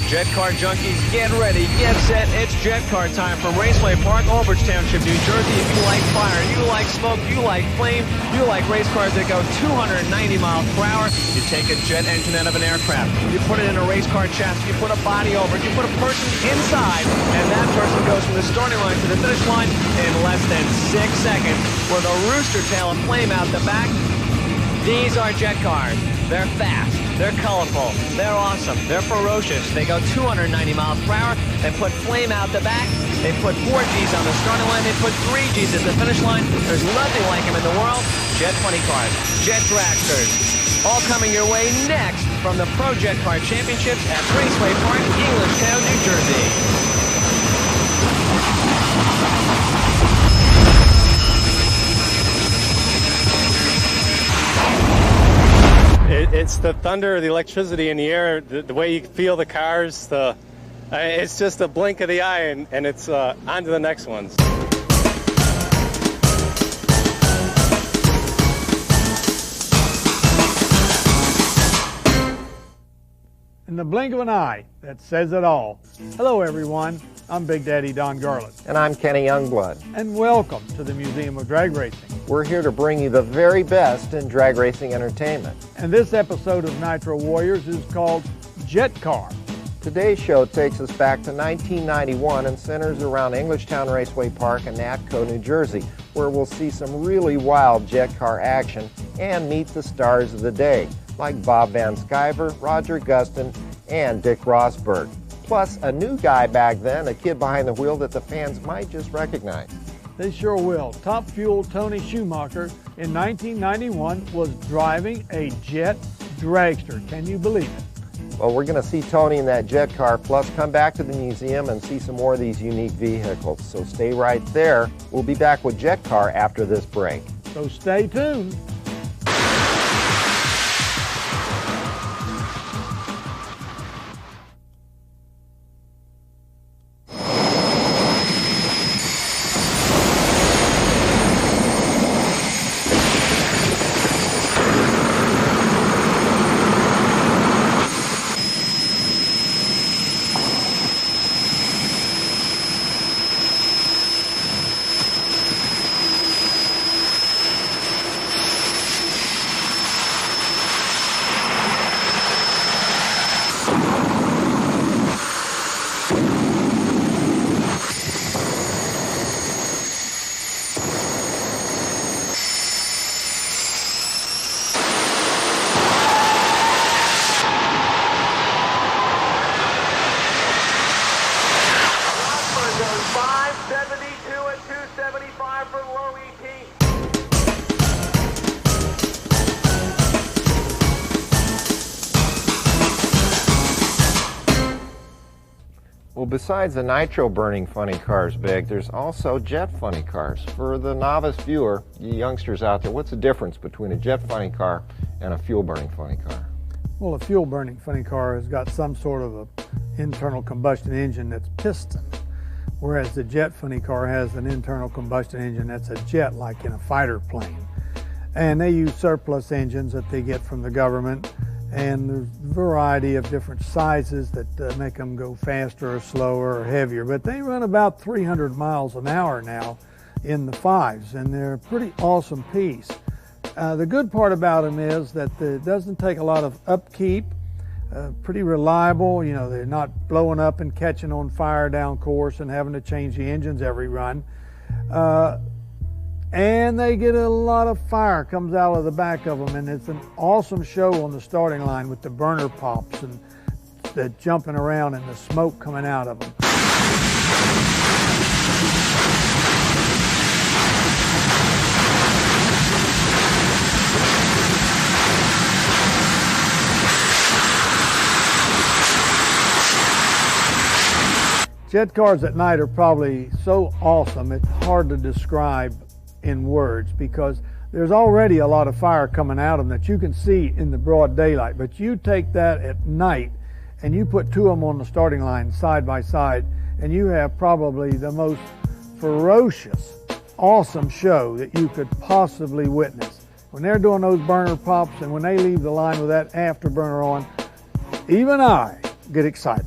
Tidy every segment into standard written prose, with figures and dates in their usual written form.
Jet car junkies, get ready, get set. It's jet car time from Raceway Park, Albridge Township, New Jersey. If you like fire, you like smoke, you like flame, you like race cars that go 290 miles per hour, you take a jet engine out of an aircraft. You put it in a race car chassis, you put a body over it, you put a person inside, and that person goes from the starting line to the finish line in less than 6 seconds with a rooster tail and flame out the back. These are jet cars. They're fast, they're colorful, they're awesome, they're ferocious. They go 290 miles per hour. They put flame out the back. They put 4 Gs on the starting line. They put 3 Gs at the finish line. There's nothing like them in the world. Jet funny cars, Jet Dragsters, all coming your way next from the Pro Jet Car Championships at Raceway Park, Englishtown, New Jersey. It's the thunder, the electricity in the air, the way you feel the cars. It's just a blink of the eye, and it's on to the next ones. In the blink of an eye, that says it all. Hello everyone, I'm Big Daddy Don Garland. And I'm Kenny Youngblood. And welcome to the Museum of Drag Racing. We're here to bring you the very best in drag racing entertainment. And this episode of Nitro Warriors is called Jet Car. Today's show takes us back to 1991 and centers around Englishtown Raceway Park in Natco, New Jersey, where we'll see some really wild jet car action and meet the stars of the day, like Bob Van Sciver, Roger Gustin, and Dick Rosberg. Plus, a new guy back then, a kid behind the wheel that the fans might just recognize. They sure will. Top Fuel Tony Schumacher in 1991 was driving a Jet Dragster. Can you believe it? Well, we're going to see Tony in that jet car, plus come back to the museum and see some more of these unique vehicles. So stay right there. We'll be back with Jet Car after this break. So stay tuned. Well, besides the nitro burning funny cars, Big, there's also jet funny cars. For the novice viewer, you youngsters out there, what's the difference between a jet funny car and a fuel burning funny car? Well, a fuel burning funny car has got some sort of an internal combustion engine that's piston, whereas the jet funny car has an internal combustion engine that's a jet, like in a fighter plane. And they use surplus engines that they get from the government, and there's a variety of different sizes that make them go faster or slower or heavier, but they run about 300 miles an hour now in the 5s, and they're a pretty awesome piece. The good part about them is that it doesn't take a lot of upkeep, pretty reliable. You know, they're not blowing up and catching on fire down course and having to change the engines every run. And they get a lot of fire comes out of the back of them, and it's an awesome show on the starting line with the burner pops and the jumping around and the smoke coming out of them. Jet cars at night are probably so awesome, it's hard to describe in words, because there's already a lot of fire coming out of them that you can see in the broad daylight. But you take that at night and you put 2 of them on the starting line side by side, and you have probably the most ferocious, awesome show that you could possibly witness. When they're doing those burner pops and when they leave the line with that afterburner on, even I get excited.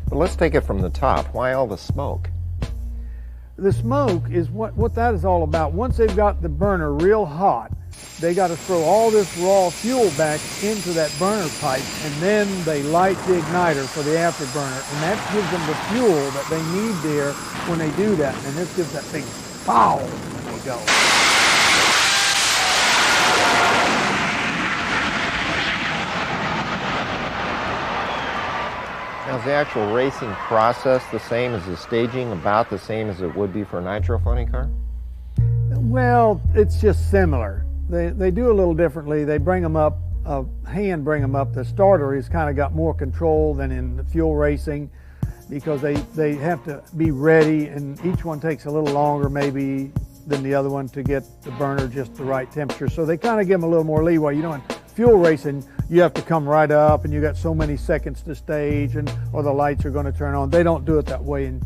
But let's take it from the top. Why all the smoke? The smoke is what that is all about. Once they've got the burner real hot, they got to throw all this raw fuel back into that burner pipe, and then they light the igniter for the afterburner, and that gives them the fuel that they need there when they do that. And this gives that big pow when they go. Now, is the actual racing process the same as the staging, about the same as it would be for a nitro funny car? Well, it's just similar. They do a little differently. They bring them up, hand bring them up. The starter has kind of got more control than in the fuel racing because they have to be ready, and each one takes a little longer maybe than the other one to get the burner just the right temperature. So they kind of give them a little more leeway. You know, in fuel racing, you have to come right up and you got so many seconds to stage or the lights are going to turn on. They don't do it that way in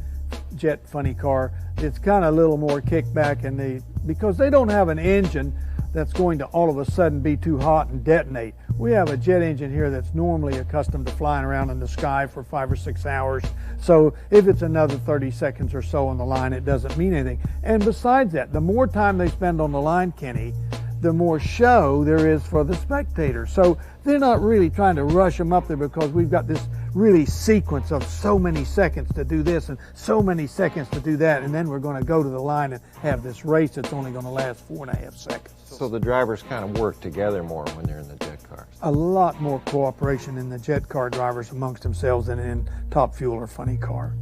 jet funny car. It's kind of a little more kickback, and because they don't have an engine that's going to all of a sudden be too hot and detonate. We have a jet engine here that's normally accustomed to flying around in the sky for 5 or 6 hours. So if it's another 30 seconds or so on the line, it doesn't mean anything. And besides that, the more time they spend on the line, Kenny, the more show there is for the spectator. So they're not really trying to rush them up there because we've got this really sequence of so many seconds to do this and so many seconds to do that, and then we're going to go to the line and have this race that's only going to last 4.5 seconds. So the drivers kind of work together more when they're in the jet cars. A lot more cooperation in the jet car drivers amongst themselves than in top fuel or funny car.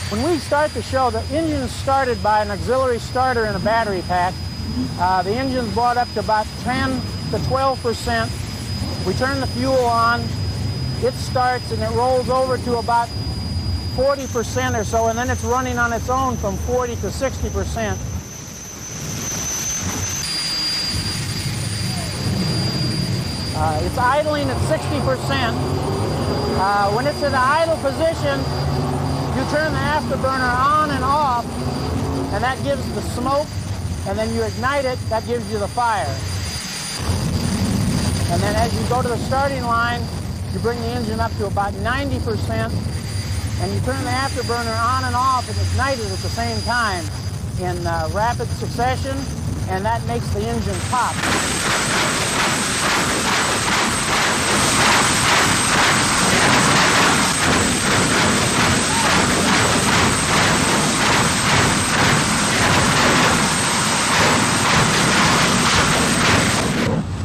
When we start the show, the engine is started by an auxiliary starter and a battery pack. The engine's brought up to about 10 to 12%. We turn the fuel on, it starts, and it rolls over to about 40% or so, and then it's running on its own from 40 to 60%. It's idling at 60%. When it's in the idle position, you turn the afterburner on and off, and that gives the smoke, and then you ignite it, that gives you the fire. And then as you go to the starting line, you bring the engine up to about 90%, and you turn the afterburner on and off and ignite it at the same time in rapid succession, and that makes the engine pop.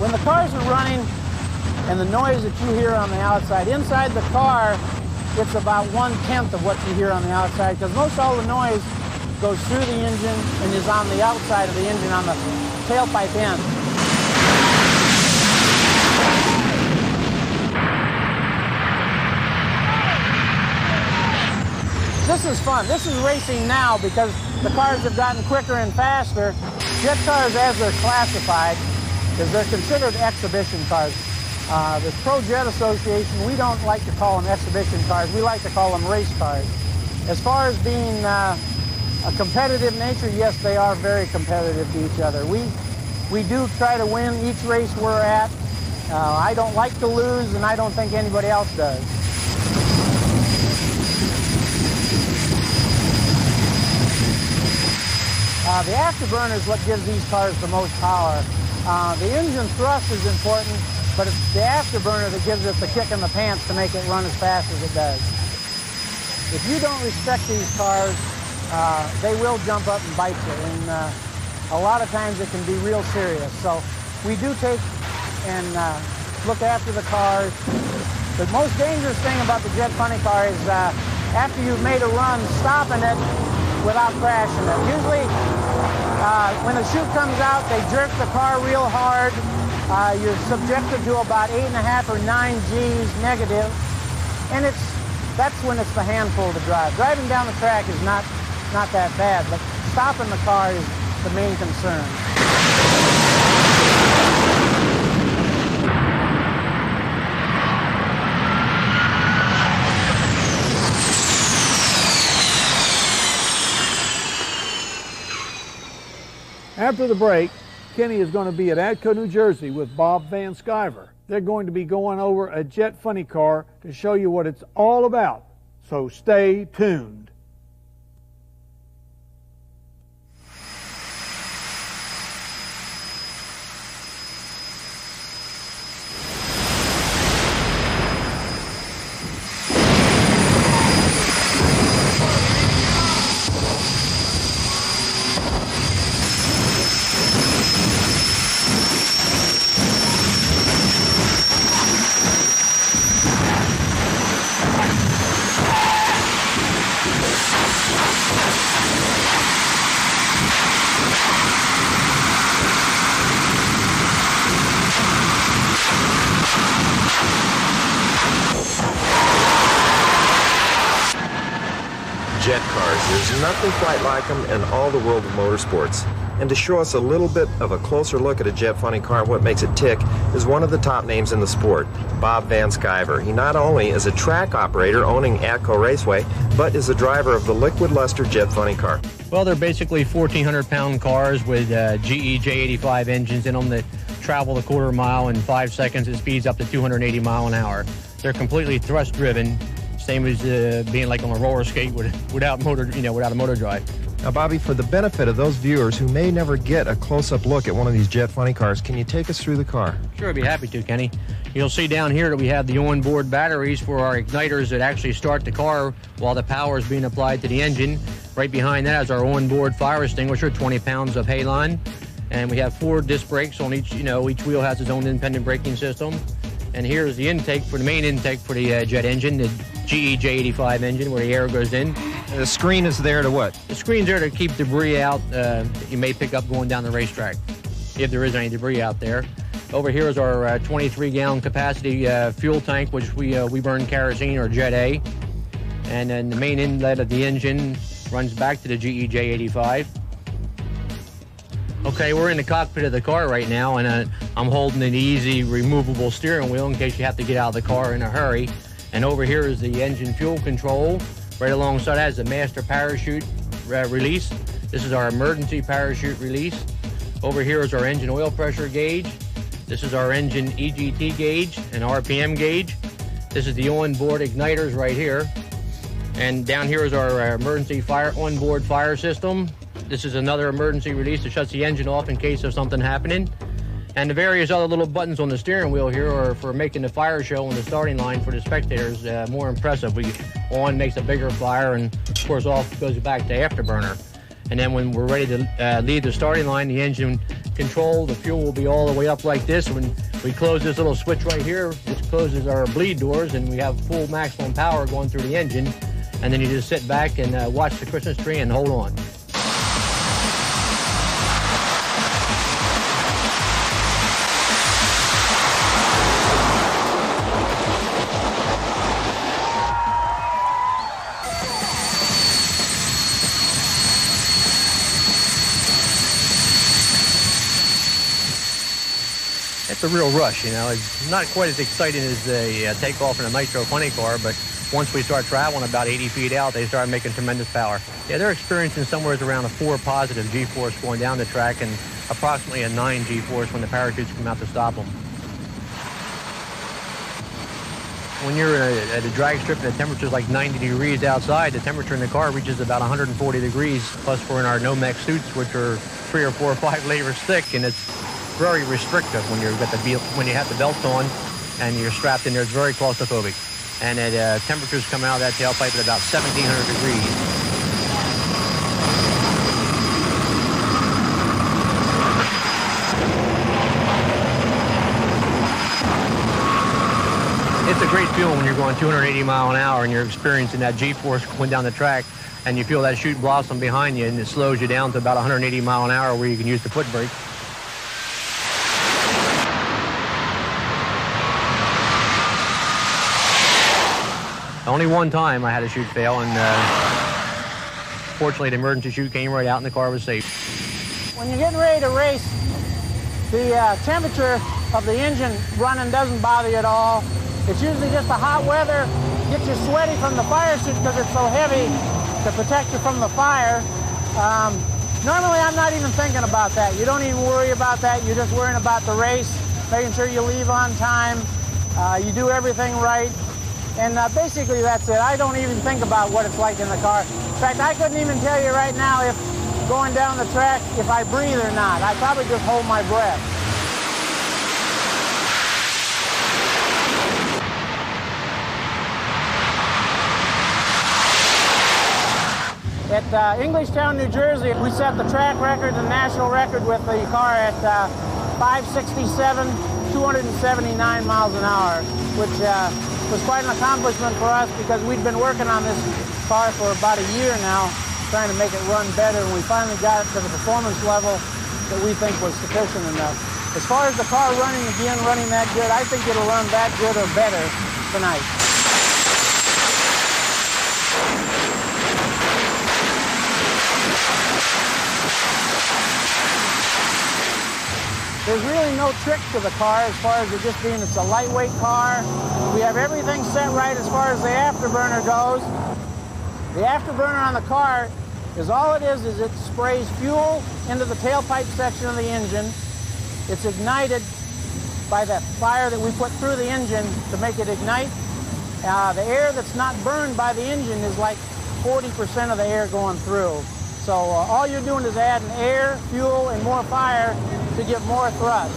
When the cars are running and the noise that you hear on the outside, inside the car, it's about 1/10 of what you hear on the outside, because most all the noise goes through the engine and is on the outside of the engine on the tailpipe end. This is fun. This is racing now because the cars have gotten quicker and faster. Jet cars, as they're classified, because they're considered exhibition cars. The Pro Jet Association, we don't like to call them exhibition cars. We like to call them race cars. As far as being a competitive nature, yes, they are very competitive to each other. We do try to win each race we're at. I don't like to lose, and I don't think anybody else does. The afterburner is what gives these cars the most power. The engine thrust is important, but it's the afterburner that gives it the kick in the pants to make it run as fast as it does. If you don't respect these cars, they will jump up and bite you, and a lot of times it can be real serious. So we do take and look after the cars. The most dangerous thing about the jet funny car is after you've made a run, stopping it without crashing it. Usually, when the chute comes out, they jerk the car real hard. You're subjected to about 8.5 or 9 G's negative, and that's when it's the handful to drive. Driving down the track is not that bad, but stopping the car is the main concern. After the break, Kenny is going to be at Atco, New Jersey with Bob Van Sciver. they're going to be going over a Jet funny car to show you what it's all about. So stay tuned. Jet cars, there's nothing quite like them in all the world of motorsports. And to show us a little bit of a closer look at a Jet funny car and what makes it tick is one of the top names in the sport, Bob Van Sciver. He not only is a track operator owning Atco Raceway, but is the driver of the liquid luster Jet funny car. Well, they're basically 1,400-pound cars with GE J85 engines in them that travel a quarter mile in 5 seconds. It speeds up to 280 miles an hour. They're completely thrust-driven, same as being like on a roller skate without motor, without a motor drive. Now, Bobby, for the benefit of those viewers who may never get a close-up look at one of these Jet funny cars, can you take us through the car? Sure, I'd be happy to, Kenny. You'll see down here that we have the onboard batteries for our igniters that actually start the car while the power is being applied to the engine. Right behind that is our onboard fire extinguisher, 20 pounds of halon. And we have 4 disc brakes on each, each wheel has its own independent braking system. And here's the intake for the main intake for the Jet engine, the GE J85 engine, where the air goes in. The screen is there to what? The screen's there to keep debris out that you may pick up going down the racetrack, if there is any debris out there. Over here is our 23-gallon capacity fuel tank, which we burn kerosene or Jet A. And then the main inlet of the engine runs back to the GE J85. Okay, we're in the cockpit of the car right now, and I'm holding an easy removable steering wheel in case you have to get out of the car in a hurry. And over here is the engine fuel control. Right alongside that is the master parachute release. This is our emergency parachute release. Over here is our engine oil pressure gauge. This is our engine EGT gauge and RPM gauge. This is the onboard igniters right here. And down here is our emergency onboard fire system. This is another emergency release that shuts the engine off in case of something happening. And the various other little buttons on the steering wheel here are for making the fire show on the starting line for the spectators more impressive. On makes a bigger fire, and of course off goes back to afterburner. And then when we're ready to leave the starting line, the engine control, the fuel will be all the way up like this. When we close this little switch right here, this closes our bleed doors, and we have full maximum power going through the engine. And then you just sit back and watch the Christmas tree and hold on. It's a real rush, It's not quite as exciting as the takeoff in a nitro funny car, but once we start traveling about 80 feet out, they start making tremendous power. Yeah, they're experiencing somewhere around a 4 positive G-force going down the track and approximately a 9 G-force when the parachutes come out to stop them. When you're at a drag strip and the temperature's like 90 degrees outside, the temperature in the car reaches about 140 degrees, plus we're in our no-mech suits, which are 3 or 4 or 5 layers thick, and it's very restrictive when you have the belt on and you're strapped in there. It's very claustrophobic. And temperatures come out of that tailpipe at about 1,700 degrees. It's a great feeling when you're going 280 miles an hour and you're experiencing that G-force going down the track, and you feel that chute blossom behind you, and it slows you down to about 180 miles an hour where you can use the foot brake. Only one time I had a chute fail, and fortunately the emergency chute came right out and the car was safe. When you're getting ready to race, the temperature of the engine running doesn't bother you at all. It's usually just the hot weather gets you sweaty from the fire suit because it's so heavy to protect you from the fire. Normally I'm not even thinking about that. You don't even worry about that. You're just worrying about the race, making sure you leave on time, you do everything right, and basically that's it. I don't even think about what it's like in the car. In fact, I couldn't even tell you right now if going down the track if I breathe or not. I probably just hold my breath. At Englishtown, New Jersey, we set the track record, the national record with the car at 567, 279 miles an hour, which was quite an accomplishment for us because we'd been working on this car for about a year now, trying to make it run better, and we finally got it to the performance level that we think was sufficient enough. As far as the car running again, running that good, I think it'll run that good or better tonight. There's really no trick to the car as far as it just being it's a lightweight car. We have everything set right as far as the afterburner goes. The afterburner on the car is all it is it sprays fuel into the tailpipe section of the engine. It's ignited by that fire that we put through the engine to make it ignite. The air that's not burned by the engine is like 40% of the air going through. So all you're doing is adding air, fuel, and more fire to get more thrust.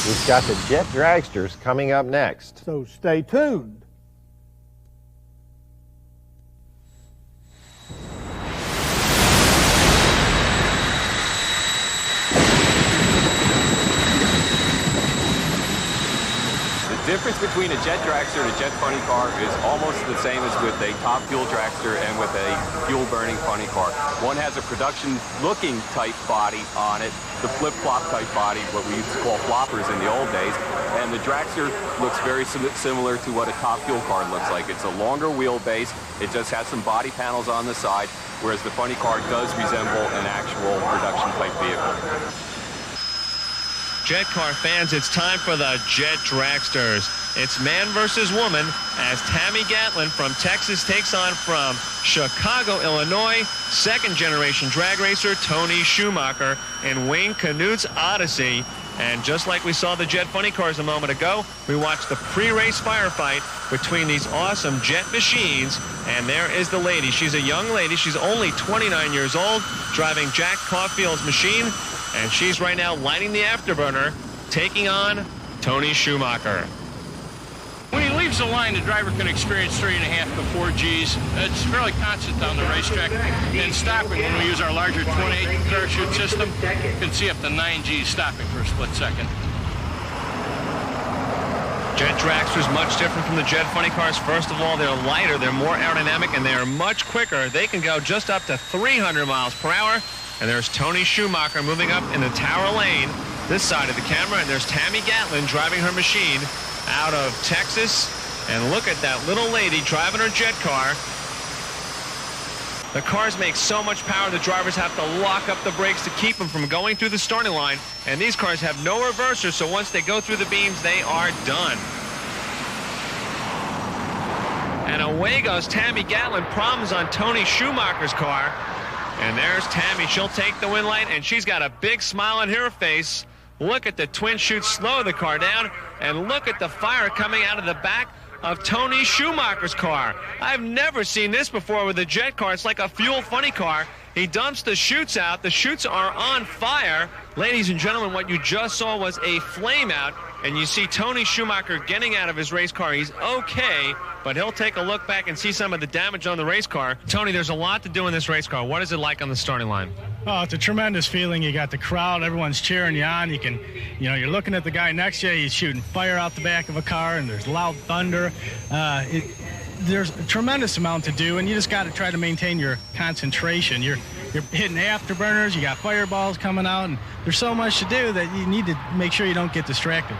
We've got the Jet Dragsters coming up next. So stay tuned. The difference between a Jet Dragster and a Jet funny car is almost the same as with a top fuel dragster and with a fuel burning funny car. One has a production looking type body on it, the flip-flop type body, what we used to call floppers in the old days, and the dragster looks very similar to what a top fuel car looks like. It's a longer wheelbase, it just has some body panels on the side, whereas the funny car does resemble an actual production type vehicle. Jet car fans, it's time for the Jet Dragsters. It's man versus woman as Tammy Gatlin from Texas takes on from Chicago, Illinois, second-generation drag racer Tony Schumacher in Wayne Canute's Odyssey. And just like we saw the Jet funny cars a moment ago, we watched the pre-race firefight between these awesome Jet machines. And there is the lady. She's a young lady. She's only 29 years old, driving Jack Caulfield's machine. And she's right now lighting the afterburner, taking on Tony Schumacher. When he leaves the line, the driver can experience 3.5 to 4 Gs. It's fairly constant down the racetrack. And stopping, when we use our larger 28 parachute system, you can see up to 9 Gs stopping for a split second. Jet Dragster's much different from the Jet funny cars. First of all, they're lighter, they're more aerodynamic, and they are much quicker. They can go just up to 300 miles per hour. And there's Tony Schumacher moving up in the Tower Lane, this side of the camera, and there's Tammy Gatlin driving her machine out of Texas. And look at that little lady driving her jet car. The cars make so much power, the drivers have to lock up the brakes to keep them from going through the starting line. And these cars have no reversers, so once they go through the beams, they are done. And away goes Tammy Gatlin. Problems on Tony Schumacher's car. And there's Tammy. She'll take the win light, and she's got a big smile on her face. Look at the twin chutes slow the car down, and look at the fire coming out of the back of Tony Schumacher's car. I've never seen this before with a Jet car. It's like a fuel funny car. He dumps the chutes out. The chutes are on fire. Ladies and gentlemen, what you just saw was a flame out, and you see Tony Schumacher getting out of his race car. He's okay, but he'll take a look back and see some of the damage on the race car. Tony, there's a lot to do in this race car. What is it like on the starting line? Oh, it's a tremendous feeling. You got the crowd, everyone's cheering you on. You're looking at the guy next to you, he's shooting fire out the back of a car, and there's loud thunder. There's a tremendous amount to do, and you just got to try to maintain your concentration. You're hitting afterburners, you got fireballs coming out, and there's so much to do that you need to make sure you don't get distracted.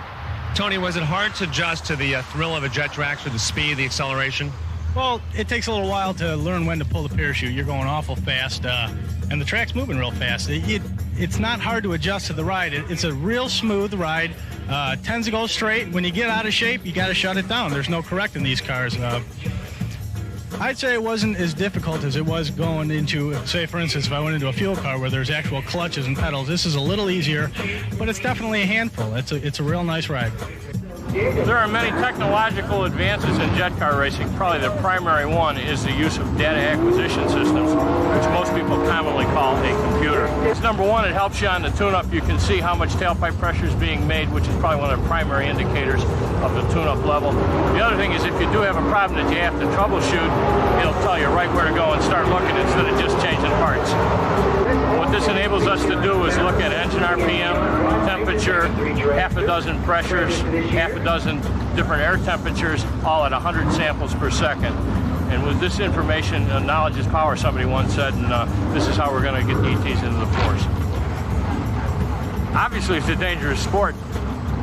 Tony, was it hard to adjust to the thrill of a Jet Dragster, the speed, the acceleration? Well, it takes a little while to learn when to pull the parachute. You're going awful fast, and the track's moving real fast. It's not hard to adjust to the ride. It's a real smooth ride. Tends to go straight. When you get out of shape, you got to shut it down. There's no correcting these cars. I'd say it wasn't as difficult as it was going into, say, for instance, if I went into a fuel car where there's actual clutches and pedals. This is a little easier, but it's definitely a handful. It's a real nice ride. There are many technological advances in jet car racing. Probably the primary one is the use of data acquisition systems, which most people commonly call a computer. It's number one, it helps you on the tune-up. You can see how much tailpipe pressure is being made, which is probably one of the primary indicators of the tune-up level. The other thing is if you do have a problem that you have to troubleshoot, it'll tell you right where to go and start looking instead of just changing parts. What this enables us to do is look at engine RPM, temperature, half a dozen pressures, half a dozen different air temperatures, all at 100 samples per second. And with this information, knowledge is power, somebody once said, and this is how we're going to get ETs into the force. Obviously, it's a dangerous sport,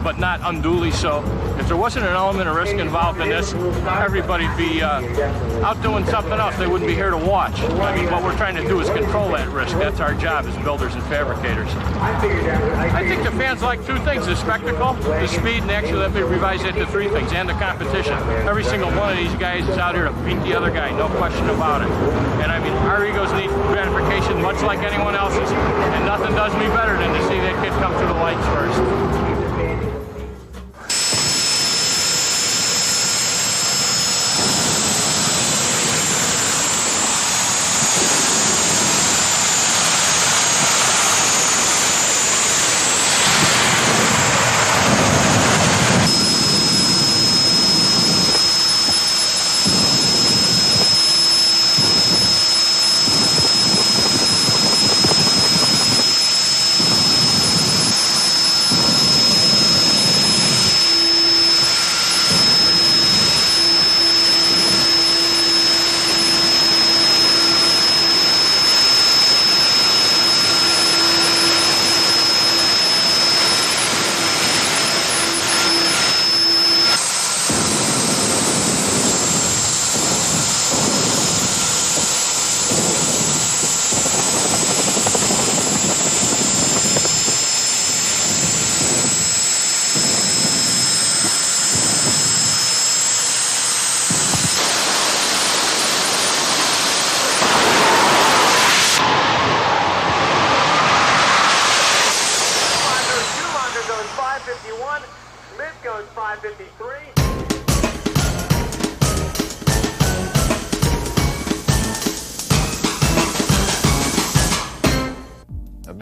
but not unduly so. If there wasn't an element of risk involved in this, everybody'd be out doing something else. They wouldn't be here to watch. I mean, what we're trying to do is control that risk. That's our job as builders and fabricators. I think the fans like two things, the spectacle, the speed, and actually let me revise it to three things, and the competition. Every single one of these guys is out here to beat the other guy, no question about it. And I mean, our egos need gratification much like anyone else's, and nothing does me better than to see that kid come through the lights first.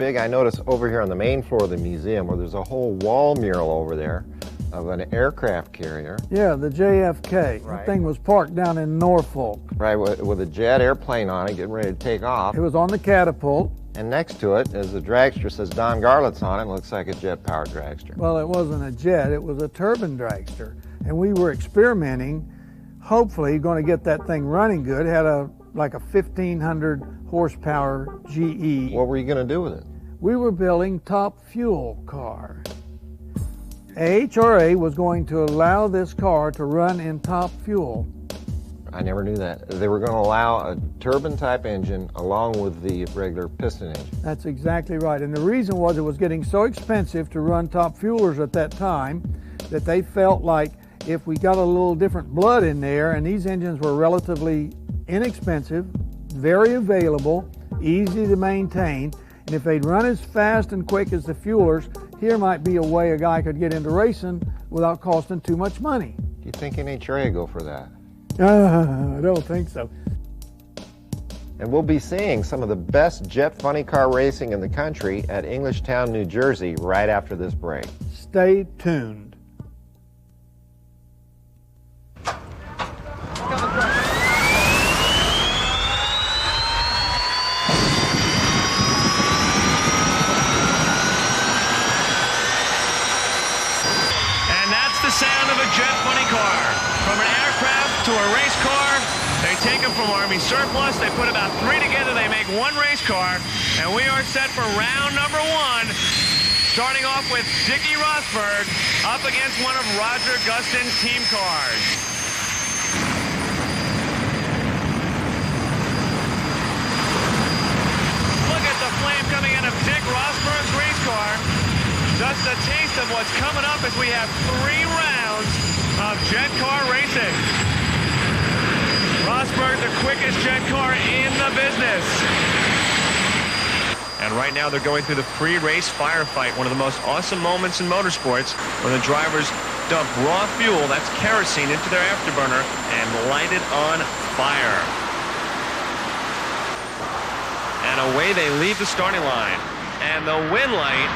I noticed over here on the main floor of the museum where there's a whole wall mural over there of an aircraft carrier. Yeah, the JFK. Right. The thing was parked down in Norfolk. Right, with a jet airplane on it getting ready to take off. It was on the catapult. And next to it, as the dragster says Don Garlett's on it, looks like a jet-powered dragster. Well, it wasn't a jet, it was a turbine dragster. And we were experimenting, hopefully going to get that thing running good. It had like a 1,500 horsepower GE. What were you going to do with it? We were building top fuel car. AHRA was going to allow this car to run in top fuel. I never knew that. They were going to allow a turbine-type engine along with the regular piston engine. That's exactly right. And the reason was it was getting so expensive to run top fuelers at that time that they felt like if we got a little different blood in there, and these engines were relatively inexpensive, very available, easy to maintain, and if they'd run as fast and quick as the fuelers, here might be a way a guy could get into racing without costing too much money. Do you think NHRA would go for that? I don't think so. And we'll be seeing some of the best jet funny car racing in the country at Englishtown, New Jersey, right after this break. Stay tuned. To a race car, they take them from Army surplus, they put about 3 together, they make one race car, and we are set for round number 1, starting off with Dickie Rosberg up against one of Roger Gustin's team cars. Look at the flame coming out of Dick Rosberg's race car. Just a taste of what's coming up as we have 3 rounds of jet car racing. Rosberg, the quickest jet car in the business. And right now they're going through the pre-race firefight, one of the most awesome moments in motorsports when the drivers dump raw fuel, that's kerosene, into their afterburner and light it on fire. And away they leave the starting line. And the win light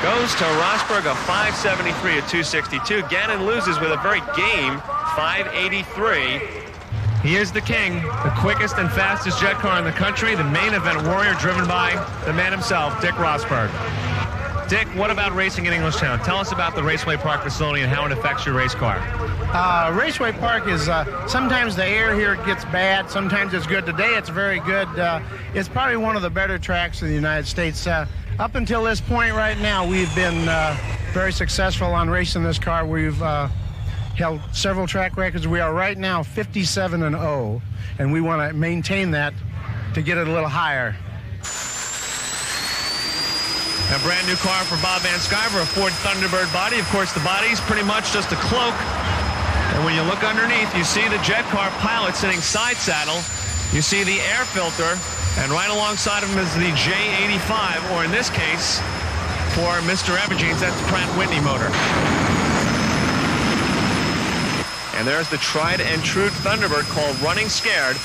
goes to Rosberg, a 573 at 262. Gannon loses with a very game 583. He is the king, the quickest and fastest jet car in the country, the main event warrior driven by the man himself, Dick Rosberg. Dick, what about racing in Englishtown? Tell us about the Raceway Park facility and how it affects your race car. Raceway Park is, sometimes the air here gets bad, sometimes it's good. Today it's very good. It's probably one of the better tracks in the United States. Up until this point right now, we've been very successful on racing this car. We've held several track records. We are right now 57-0, and we want to maintain that to get it a little higher. A brand new car for Bob Van Sciver, a Ford Thunderbird body. Of course, the body's pretty much just a cloak. And when you look underneath, you see the jet car pilot sitting side saddle. You see the air filter, and right alongside of him is the J85, or in this case, for Mr. Evergenes, that's the Pratt & Whitney motor. And there's the tried and true Thunderbird called Running Scared.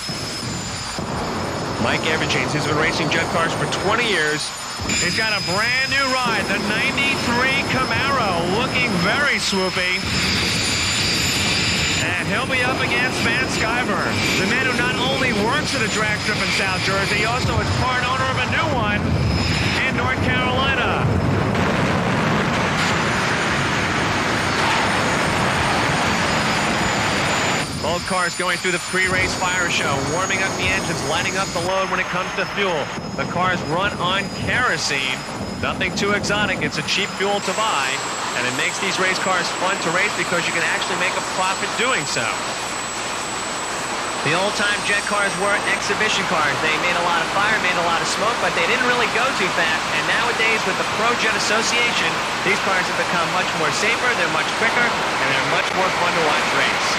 Mike Evergenes, he's been racing jet cars for 20 years. He's got a brand new ride, the 93 Camaro, looking very swoopy. And he'll be up against Van Sciver, the man who not only works at a drag strip in South Jersey, he also is part owner of a new one in North Carolina. Both cars going through the pre-race fire show, warming up the engines, lighting up the load when it comes to fuel. The cars run on kerosene. Nothing too exotic. It's a cheap fuel to buy, and it makes these race cars fun to race because you can actually make a profit doing so. The old-time jet cars were exhibition cars. They made a lot of fire, made a lot of smoke, but they didn't really go too fast. And nowadays, with the Pro Jet Association, these cars have become much more safer, they're much quicker, and they're much more fun to watch race.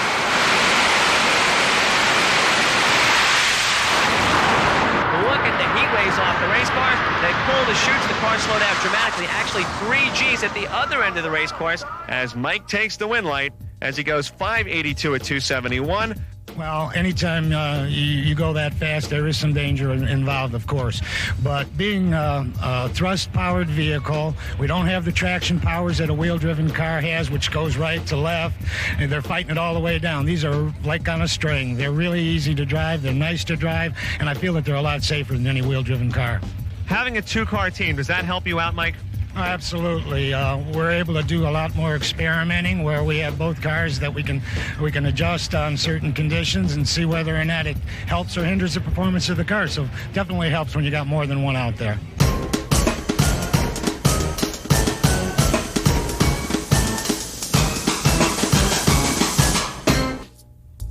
Look at the heat waves off the race cars. They pull the chutes, the cars slow down dramatically. Actually, 3 Gs at the other end of the race course as Mike takes the win light as he goes 582 at 271. Well, anytime you go that fast, there is some danger involved, of course. But being a thrust-powered vehicle, we don't have the traction powers that a wheel-driven car has, which goes right to left, and they're fighting it all the way down. These are like on a string. They're really easy to drive, they're nice to drive, and I feel that they're a lot safer than any wheel-driven car. Having a two-car team, does that help you out, Mike? Absolutely. We're able to do a lot more experimenting where we have both cars that we can adjust on certain conditions and see whether or not it helps or hinders the performance of the car. So definitely helps when you got more than one out there.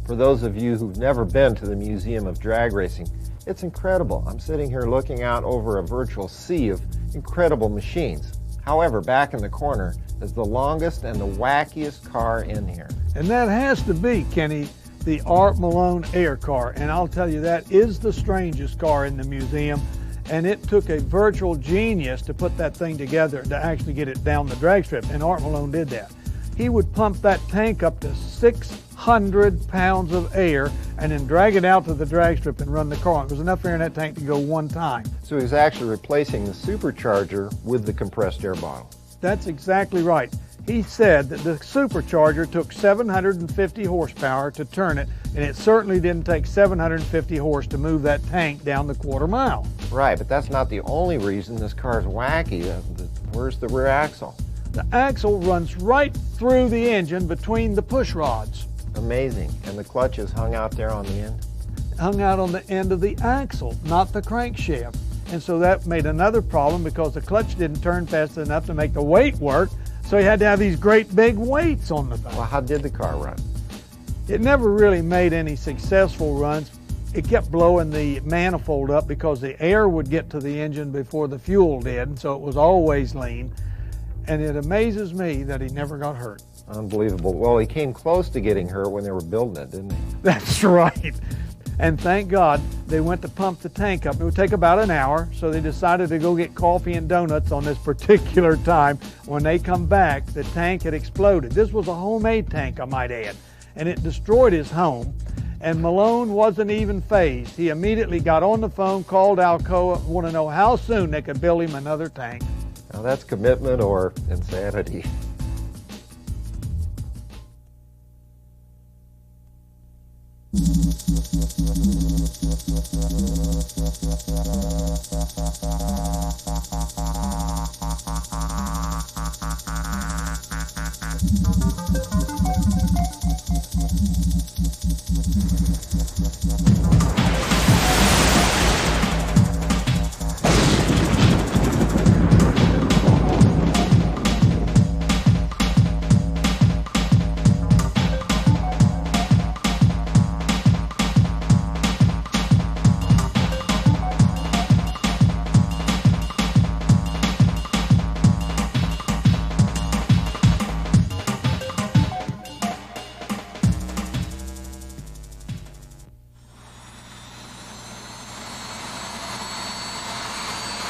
For those of you who've never been to the Museum of Drag Racing, it's incredible. I'm sitting here looking out over a virtual sea of incredible machines. However, back in the corner is the longest and the wackiest car in here. And that has to be, Kenny, the Art Malone Air Car. And I'll tell you, that is the strangest car in the museum. And it took a virtual genius to put that thing together to actually get it down the drag strip. And Art Malone did that. He would pump that tank up to 600 pounds of air and then drag it out to the drag strip and run the car. There was enough air in that tank to go one time. So he was actually replacing the supercharger with the compressed air bottle. That's exactly right. He said that the supercharger took 750 horsepower to turn it, and it certainly didn't take 750 horse to move that tank down the quarter mile. Right, but that's not the only reason this car is wacky. Where's the rear axle? The axle runs right through the engine between the push rods. Amazing. And the clutch is hung out there on the end? Hung out on the end of the axle, not the crankshaft. And so that made another problem because the clutch didn't turn fast enough to make the weight work. So he had to have these great big weights on the back. Well, how did the car run? It never really made any successful runs. It kept blowing the manifold up because the air would get to the engine before the fuel did. So it was always lean. And it amazes me that he never got hurt. Unbelievable. Well, he came close to getting hurt when they were building it, didn't he? That's right. And thank God they went to pump the tank up. It would take about an hour, so they decided to go get coffee and donuts on this particular time. When they come back, the tank had exploded. This was a homemade tank, I might add, and it destroyed his home. And Malone wasn't even fazed. He immediately got on the phone, called Alcoa, want to know how soon they could build him another tank. Now that's commitment or insanity.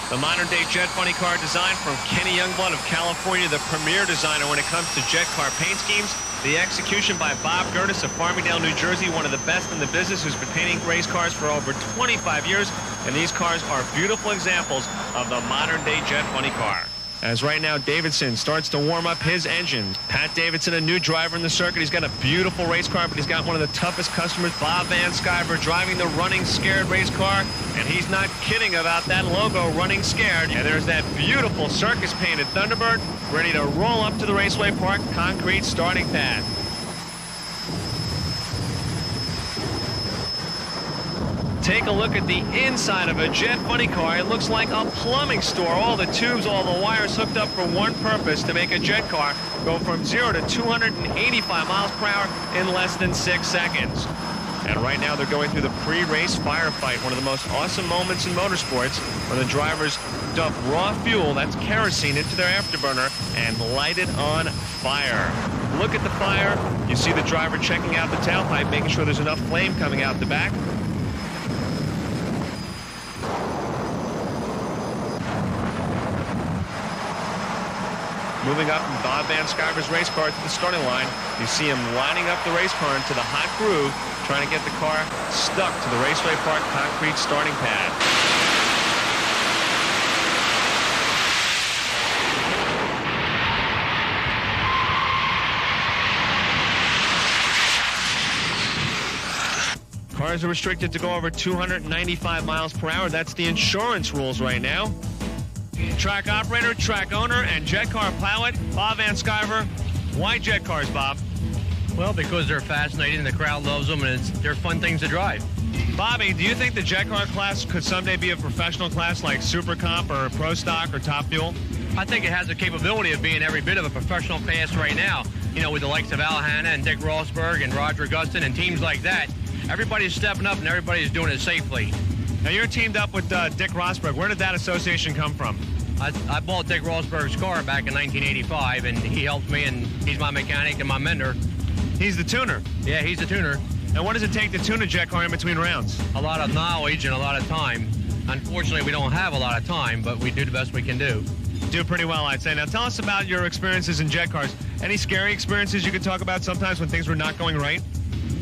The modern-day Jet funny car design from Kenny Youngblood of California, the premier designer when it comes to Jet car paint schemes. The execution by Bob Gertis of Farmingdale, New Jersey, one of the best in the business, who's been painting race cars for over 25 years. And these cars are beautiful examples of the modern-day Jet funny car. As right now, Davidson starts to warm up his engine. Pat Davidson, a new driver in the circuit. He's got a beautiful race car, but he's got one of the toughest customers, Bob Van Sciver, driving the Running Scared race car. And he's not kidding about that logo, Running Scared. And there's that beautiful circus-painted Thunderbird ready to roll up to the Raceway Park concrete starting pad. Take a look at the inside of a Jet funny car. It looks like a plumbing store. All the tubes, all the wires hooked up for one purpose, to make a Jet car go from 0 to 285 miles per hour in less than 6 seconds. And right now they're going through the pre-race firefight, one of the most awesome moments in motorsports, when the drivers dump raw fuel, that's kerosene, into their afterburner and light it on fire. Look at the fire. You see the driver checking out the tailpipe, making sure there's enough flame coming out the back. Moving up from Bob Van Sciver's race car to the starting line, you see him lining up the race car into the hot groove, trying to get the car stuck to the Raceway Park concrete starting pad. Cars are restricted to go over 295 miles per hour. That's the insurance rules right now. Track operator, track owner, and Jet car pilot, Bob Van Sciver. Why Jet cars, Bob? Well, because they're fascinating, the crowd loves them, and they're fun things to drive. Bobby, do you think the Jet car class could someday be a professional class like Super Comp or Pro Stock or Top Fuel? I think it has the capability of being every bit of a professional class right now. You know, with the likes of Al Hanna and Dick Rosberg and Roger Gustin and teams like that. Everybody's stepping up and everybody's doing it safely. Now, you're teamed up with Dick Rosberg. Where did that association come from? I bought Dick Rosberg's car back in 1985, and he helped me, and he's my mechanic and my mentor. He's the tuner? Yeah, he's the tuner. And what does it take to tune a Jet car in between rounds? A lot of knowledge and a lot of time. Unfortunately, we don't have a lot of time, but we do the best we can do. Do pretty well, I'd say. Now, tell us about your experiences in Jet cars. Any scary experiences you could talk about sometimes when things were not going right?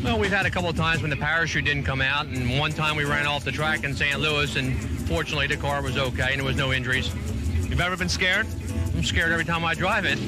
Well, we've had a couple of times when the parachute didn't come out, and one time we ran off the track in St. Louis, and fortunately the car was okay and there was no injuries. You've ever been scared? I'm scared every time I drive it.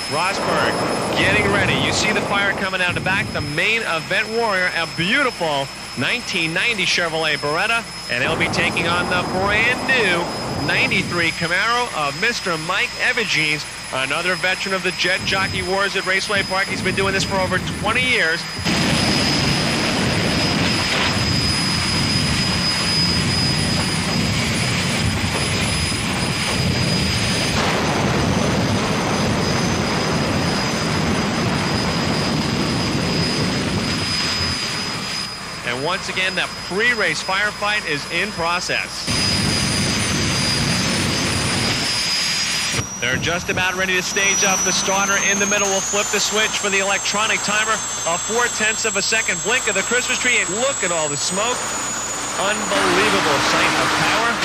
Rosberg getting ready. You see the fire coming out the back. The main event warrior, a beautiful 1990 Chevrolet Beretta, and he'll be taking on the brand new 93 Camaro of Mr. Mike Evagines, another veteran of the Jet Jockey Wars at Raceway Park. He's been doing this for over 20 years. And And once again, that pre-race firefight is in process. They're just about ready to stage up. The starter in the middle will flip the switch for the electronic timer. A 0.4 of a second blink of the Christmas tree, and look at all the smoke. Unbelievable sight of power.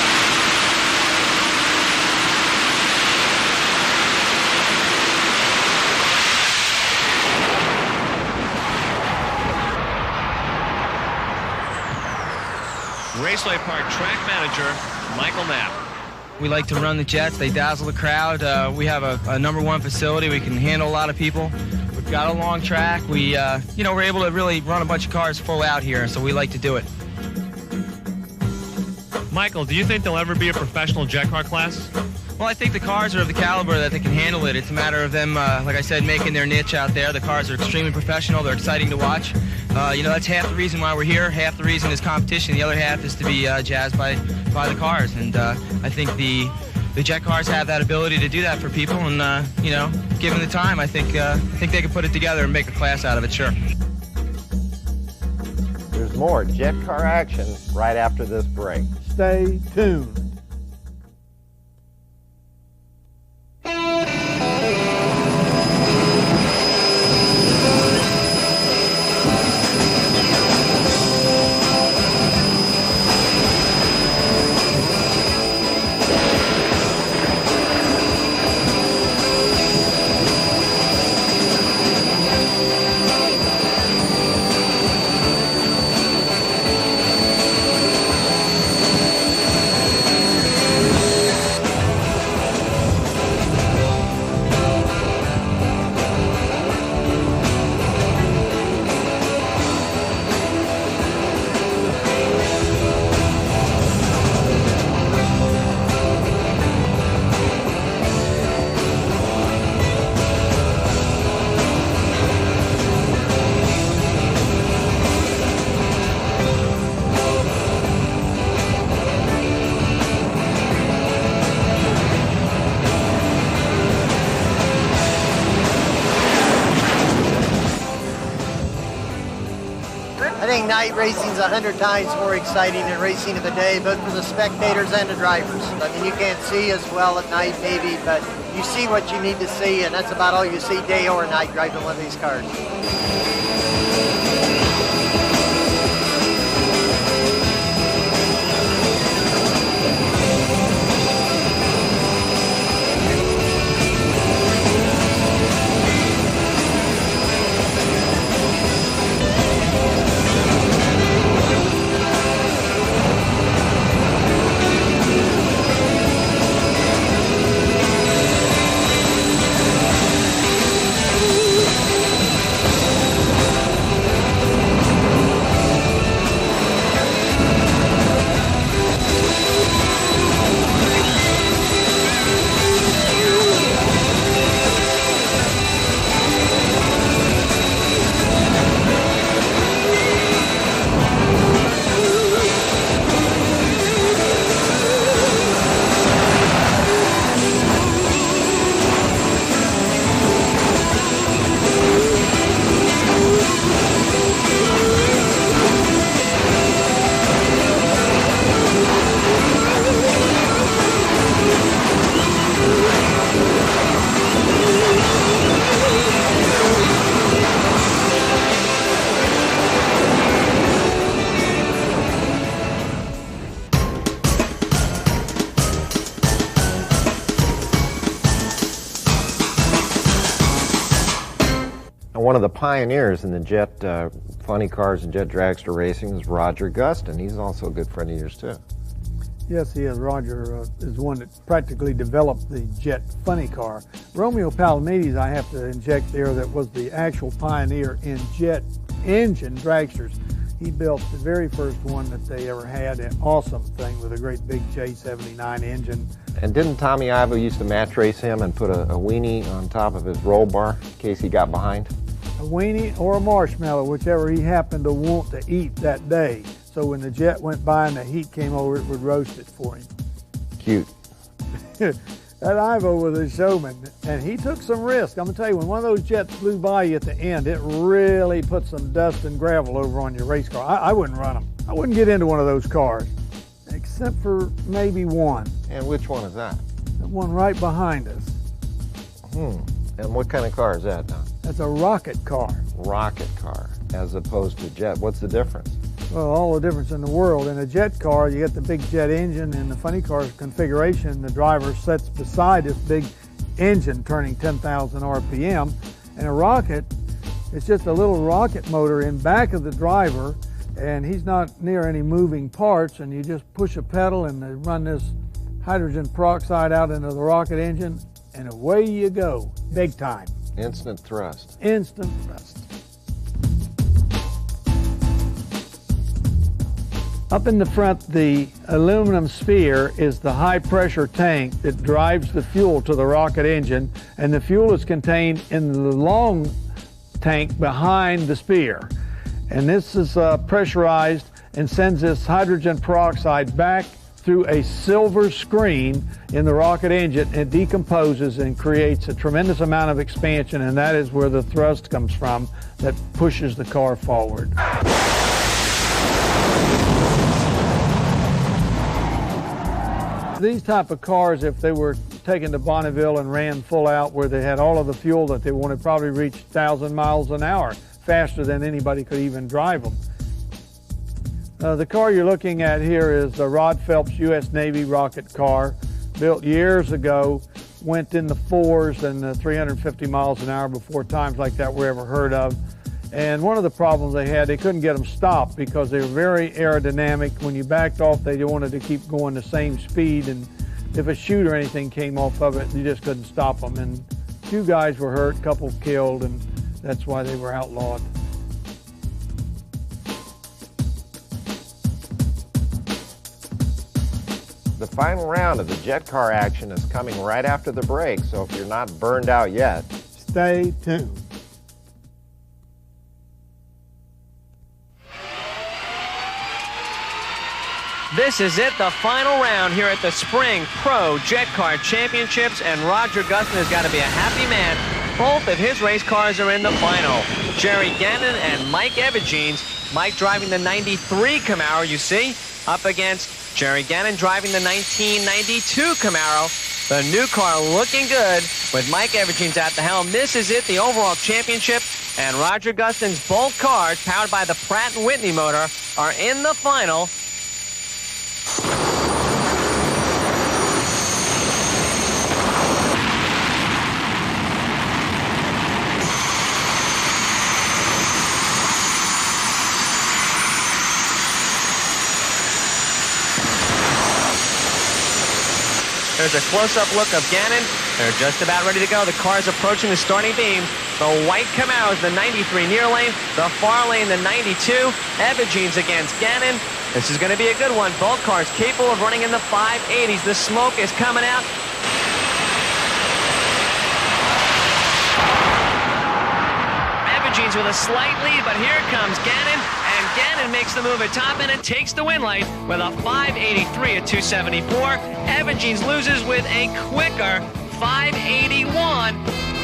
Raceway Park track manager, Michael Knapp. We like to run the jets. They dazzle the crowd. We have a #1 facility. We can handle a lot of people. We've got a long track. We're able to really run a bunch of cars full out here, so we like to do it. Michael, do you think there'll ever be a professional jet car class? Well, I think the cars are of the caliber that they can handle it. It's a matter of them, like I said, making their niche out there. The cars are extremely professional. They're exciting to watch. That's half the reason why we're here. Half the reason is competition. The other half is to be jazzed by the cars. And I think the jet cars have that ability to do that for people. And, given the time, I think they can put it together and make a class out of it, sure. There's more jet car action right after this break. Stay tuned. Night racing's 100 times more exciting than racing of the day, both for the spectators and the drivers. I mean, you can't see as well at night maybe, but you see what you need to see, and that's about all you see day or night driving one of these cars. One of the pioneers in the jet funny cars and jet dragster racing is Roger Gustin. He's also a good friend of yours, too. Yes, he is. Roger is one that practically developed the jet funny car. Romeo Palomides, I have to inject there, that was the actual pioneer in jet engine dragsters. He built the very first one that they ever had, an awesome thing with a great big J79 engine. And didn't Tommy Ivo used to match race him and put a weenie on top of his roll bar in case he got behind? A weenie or a marshmallow, whichever he happened to want to eat that day. So when the jet went by and the heat came over, it would roast it for him. Cute. That Ivo was a showman, and he took some risk. I'm gonna tell you, when one of those jets flew by you at the end, it really put some dust and gravel over on your race car. I wouldn't run them. I wouldn't get into one of those cars, except for maybe one. And which one is that? The one right behind us. And what kind of car is that, Don? That's a rocket car. Rocket car, as opposed to jet. What's the difference? Well, all the difference in the world. In a jet car, you get the big jet engine. In the funny car configuration, the driver sits beside this big engine turning 10,000 RPM. And a rocket, it's just a little rocket motor in back of the driver, and he's not near any moving parts, and you just push a pedal and they run this hydrogen peroxide out into the rocket engine, and away you go, big time. Instant thrust. Instant thrust. Up in the front, the aluminum sphere is the high-pressure tank that drives the fuel to the rocket engine, and the fuel is contained in the long tank behind the sphere. And this is pressurized and sends this hydrogen peroxide back through a silver screen in the rocket engine. It decomposes and creates a tremendous amount of expansion, and that is where the thrust comes from that pushes the car forward. These type of cars, if they were taken to Bonneville and ran full out where they had all of the fuel that they wanted, probably reach 1,000 miles an hour, faster than anybody could even drive them. The car you're looking at here is the Rod Phelps U.S. Navy rocket car, built years ago, went in the 4s and 350 miles an hour before times like that were ever heard of. And one of the problems they had, they couldn't get them stopped because they were very aerodynamic. When you backed off, they wanted to keep going the same speed, and if a chute or anything came off of it, you just couldn't stop them. And a few guys were hurt, a couple killed, and that's why they were outlawed. The final round of the jet car action is coming right after the break, so if you're not burned out yet, stay tuned. This is it, the final round here at the Spring Pro Jet Car Championships, and Roger Gustin has got to be a happy man. Both of his race cars are in the final. Jerry Gannon and Mike Evagines. Mike driving the 93 Camaro, you see, up against Jerry Gannon driving the 1992 Camaro. The new car looking good with Mike Evagines at the helm. This is it, the overall championship, and Roger Gustin's both cars, powered by the Pratt & Whitney motor, are in the final. There's a close-up look of Gannon. They're just about ready to go. The car's approaching the starting beam. The white Camaro is the 93 near lane. The far lane, the 92. Evagines against Gannon. This is going to be a good one. Both cars capable of running in the 580s. The smoke is coming out. Evagines with a slight lead, but here comes Gannon. And Gannon makes the move at top end and takes the win light with a 583 at 274. Evagines loses with a quicker 581.